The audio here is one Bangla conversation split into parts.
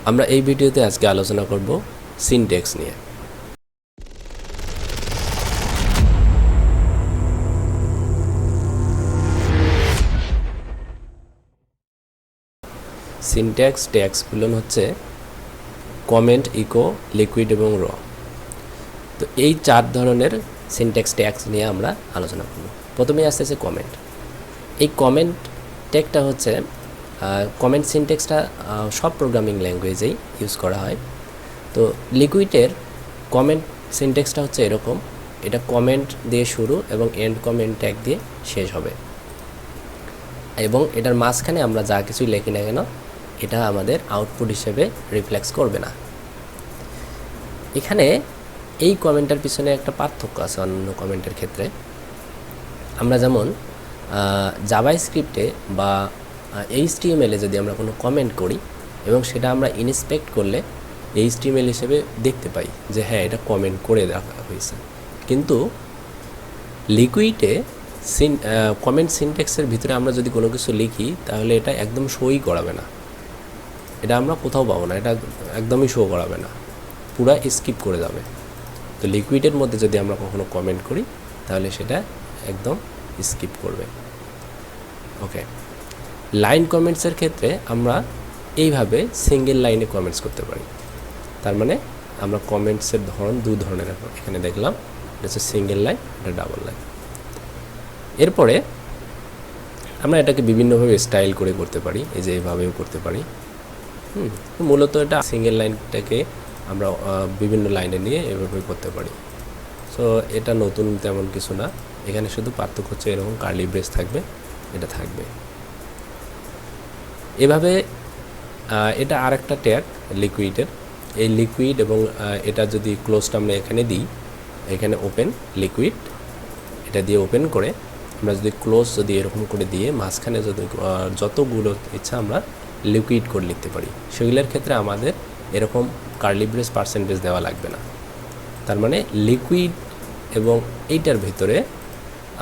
আমরা এই ভিডিওতে আজকে আলোচনা করব সিনট্যাক্স নিয়ে। সিনট্যাক্স ট্যাগসগুলো হচ্ছে কমেন্ট, ইকো, লিকুইড এবং র। তো এই 4 ধরনের সিনট্যাক্স ট্যাগস নিয়ে আমরা আলোচনা করব। প্রথমেই আসতেছে কমেন্ট। এই কমেন্ট ট্যাগটা হচ্ছে কমেন্ট সিনট্যাক্সটা সব প্রোগ্রামিং ল্যাঙ্গুয়েজেই ইউজ করা হয়। তো লিকুইডের কমেন্ট সিনট্যাক্সটা হচ্ছে এরকম, এটা কমেন্ট দিয়ে শুরু এবং এন্ড কমেন্ট ট্যাগ দিয়ে শেষ হবে, এবং এটার মাঝখানে আমরা যা কিছুই লিখি না কেন এটা আমাদের আউটপুট হিসেবে রিফ্লেক্স করবে না। এখানে এই কমেন্টের পিছনে একটা পার্থক্য আছে অন্য কমেন্টের ক্ষেত্রে। আমরা যেমন জাভাস্ক্রিপ্টে বা HTML-এ যদি আমরা কোনো কমেন্ট করি এবং সেটা আমরা ইন্সপেক্ট করলে HTML হিসেবে দেখতে পাই যে হ্যাঁ এটা কমেন্ট করে রাখা হয়েছে, কিন্তু লিকুইডে কমেন্ট সিনট্যাক্সের ভিতরে আমরা যদি কোনো কিছু লিখি তাহলে এটা একদম শোই করাবে না, এটা আমরা কোথাও পাবো না, এটা একদমই শো করাবে না, পুরা স্কিপ করে যাবে। তো লিকুইডের মধ্যে যদি আমরা কখনো কমেন্ট করি তাহলে সেটা একদম স্কিপ করবে। ওকে, লাইন কমেন্টসের ক্ষেত্রে আমরা এইভাবে সিঙ্গেল লাইনে কমেন্টস করতে পারি। তার মানে আমরা কমেন্টসের ধরন 2 ধরনের এখানে দেখলাম, এটা হচ্ছে সিঙ্গেল লাইন, এটা ডাবল লাইন। এরপরে আমরা এটাকে বিভিন্নভাবে স্টাইল করে করতে পারি, এই যে এইভাবেও করতে পারি। মূলত এটা সিঙ্গেল লাইনটাকে আমরা বিভিন্ন লাইনে নিয়ে এভাবে করতে পারি। সো এটা নতুন তেমন কিছু না, এখানে শুধু পার্থক্য হচ্ছে এরকম কার্লি ব্রেস থাকবে, এটা থাকবে এভাবে। এটা আরেকটা ট্যাগ লিকুইডের, এই লিকুইড এবং এটা যদি ক্লোজটা আমরা এখানে দিই, এখানে ওপেন লিকুইড, এটা দিয়ে ওপেন করে আমরা যদি ক্লোজ যদি এরকম করে দিয়ে মাঝখানে যদি যতগুলো ইচ্ছা আমরা লিকুইড কোড লিখতে পারি, সেগুলোর ক্ষেত্রে আমাদের এরকম কার্লি ব্রেস পার্সেন্টেজ দেওয়া লাগবে না। তার মানে লিকুইড এবং এইটার ভিতরে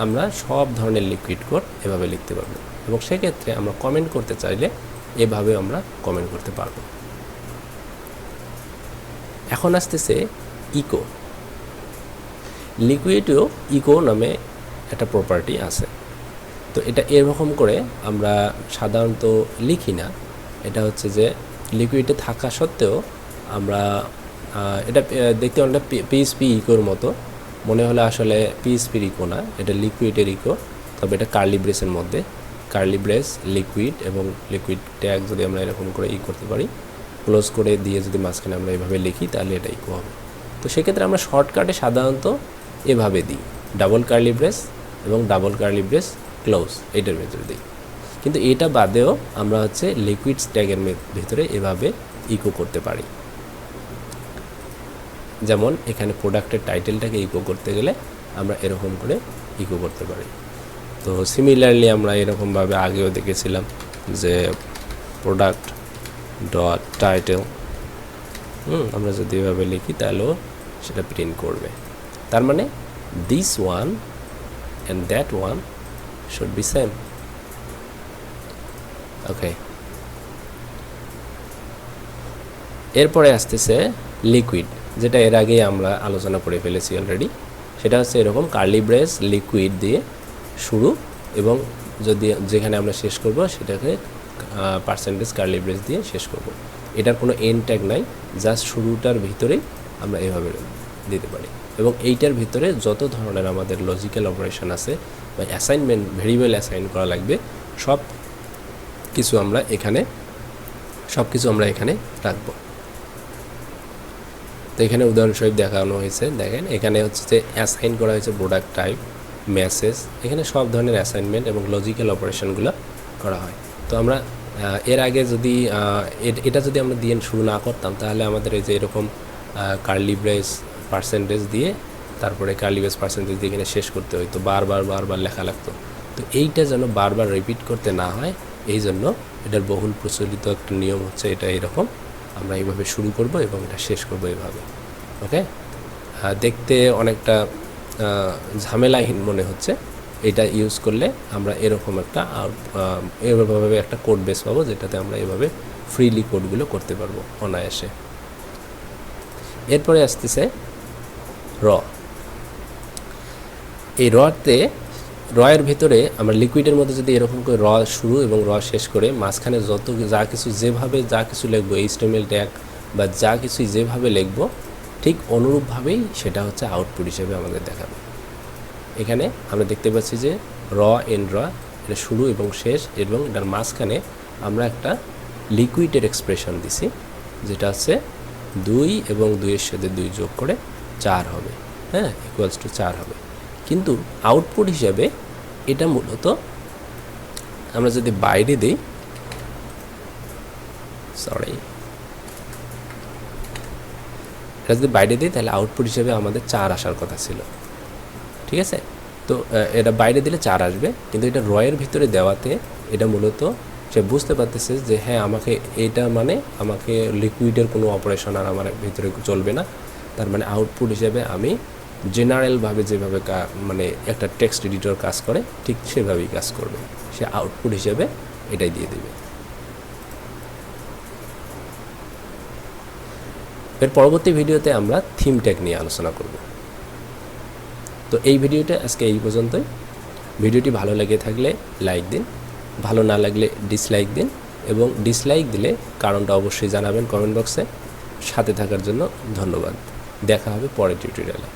আমরা সব ধরনের লিকুইড কোড এভাবে লিখতে পারবো, এবং সেক্ষেত্রে আমরা কমেন্ট করতে চাইলে এভাবে আমরা কমেন্ট করতে পারবো। এখন আসতেছে ইকো। লিকুইডেও ইকো নামে একটা প্রপার্টি আছে। তো এটা এরকম করে আমরা সাধারণত লিখি না, এটা হচ্ছে যে লিকুইডে থাকা সত্ত্বেও আমরা এটা দেখতে অনেকটা PHP ইকোর মতো মনে হলে আসলে PHP-র ইকো না, এটা লিকুইডের ইকো। তবে এটা কার্লি ব্রেসের মধ্যে, কার্লি ব্রেস লিকুইড এবং লিকুইড ট্যাগ যদি আমরা এরকম করে করতে পারি, ক্লোজ করে দিয়ে যদি মাঝখানে আমরা এভাবে লিখি তাহলে এটা ইকো হবে। তো সেক্ষেত্রে আমরা শর্টকাটে সাধারণত এভাবে দিই, ডাবল কার্লি ব্রেস এবং ডাবল কার্লি ব্রেস ক্লোজ, এইটার ভেতরে দিই। কিন্তু এটা বাদেও আমরা হচ্ছে লিকুইড ট্যাগের ভিতরে এভাবে ইকো করতে পারি। যেমন এখানে প্রোডাক্টের টাইটেলটাকে ইকো করতে গেলে আমরা এরকম করে ইকো করতে পারি। তো সিমিলারলি আমরা এরকমভাবে আগেও দেখেছিলাম যে প্রোডাক্ট ডট টাইটেল, আমরা যদি এভাবে লিখি তাহলেও সেটা প্রিন্ট করবে। তার মানে this one and that one should be same. Okay, এরপরে আসতেছে লিকুইড, যেটা এর আগেই আমরা আলোচনা করে ফেলেছি অলরেডি। সেটা হচ্ছে এরকম কার্লি ব্রেস লিকুইড দিয়ে শুরু, এবং যদি যেখানে আমরা শেষ করব সেটাকে পার্সেন্টেজ কার্লি ব্রেস দিয়ে শেষ করব। এটার কোনো এন্ড ট্যাগ নাই, জাস্ট শুরুটার ভিতরেই আমরা এভাবে দিতে পারি। এবং এইটার ভিতরে যত ধরনের আমাদের লজিক্যাল অপারেশন আছে বা অ্যাসাইনমেন্ট, ভেরিয়েবল অ্যাসাইন করা লাগবে, সব কিছু আমরা এখানে রাখবো। তো এখানে উদাহরণস্বরূপ দেখানো হয়েছে, দেখেন এখানে হচ্ছে যে অ্যাসাইন করা হয়েছে প্রোডাক্ট টাইপ, মেসেজ, এখানে সব ধরনের অ্যাসাইনমেন্ট এবং লজিক্যাল অপারেশনগুলো করা হয়। তো আমরা এর আগে যদি এটা যদি আমরা দিয়ে শুরু না করতাম তাহলে আমাদের এই যে এরকম কার্লি ব্রেস পার্সেন্টেজ দিয়ে তারপরে কার্লি ব্রেস পার্সেন্টেজ দিয়ে এখানে শেষ করতে হতো, বারবার লেখা লাগতো। তো এইটা যেন বারবার রিপিট করতে না হয়, এই জন্য এটার বহুল প্রচলিত একটা নিয়ম হচ্ছে এটা এরকম, আমরা এইভাবে শুরু করব এবং এটা শেষ করব এইভাবে। ওকে, দেখতে অনেকটা ঝামেলাহীন মনে হচ্ছে, এটা ইউজ করলে আমরা এরকম একটা এভাবে একটা কোড বেস পাবো যেটাতে আমরা এভাবে ফ্রিলি কোডগুলো করতে পারবো অনায়াসে। এরপরে আসতেছে র। এই রয়ের ভিতরে আমরা লিকুইডের মধ্যে যদি এরকম করে র শুরু এবং র শেষ করে মাঝখানে যত যা কিছু যেভাবে যা কিছু লিখবো HTML ট্যাগ বা যা কিছুই যেভাবে লিখবো ঠিক অনুরূপভাবেই সেটা হচ্ছে আউটপুট হিসেবে আমাদের দেখাবে। এখানে আমরা দেখতে পাচ্ছি যে র এটা শুরু এবং শেষ, এবং এটার মাঝখানে আমরা একটা লিকুইডের এক্সপ্রেশন দিছি যেটা হচ্ছে 2 এবং 2-এর সাথে 2 যোগ করে 4 হবে, হ্যাঁ, ইকুয়ালস টু 4 হবে। কিন্তু আউটপুট হিসাবে এটা মূলত আমরা যদি বাইরে দিই, এটা যদি বাইরে দিই তাহলে আউটপুট হিসেবে আমাদের 4 আসার কথা ছিল, ঠিক আছে। তো এটা বাইরে দিলে 4 আসবে, কিন্তু এটা রয়ের ভিতরে দেওয়াতে এটা মূলত সে বুঝতে পারতেছে যে হ্যাঁ আমাকে এটা মানে আমাকে লিকুইডের কোনো অপারেশন আর আমার ভিতরে চলবে না, তার মানে আউটপুট হিসেবে আমি জেনারেলভাবে যেভাবে মানে একটা টেক্সট এডিটর কাজ করে ঠিক সেভাবেই কাজ করবে, সে আউটপুট হিসেবে এটাই দিয়ে দেবে। এর পরবর্তী ভিডিওতে আমরা থিম ট্যাগ নিয়ে আলোচনা করব। তো এই ভিডিওটা আজকে এই পর্যন্তই। ভিডিওটি ভালো লেগে থাকলে লাইক দিন, ভালো না লাগলে ডিসলাইক দিন, এবং ডিসলাইক দিলে কারণটা অবশ্যই জানাবেন কমেন্ট বক্সে। সাথে থাকার জন্য ধন্যবাদ। দেখা হবে পরের টিউটোরিয়ালে।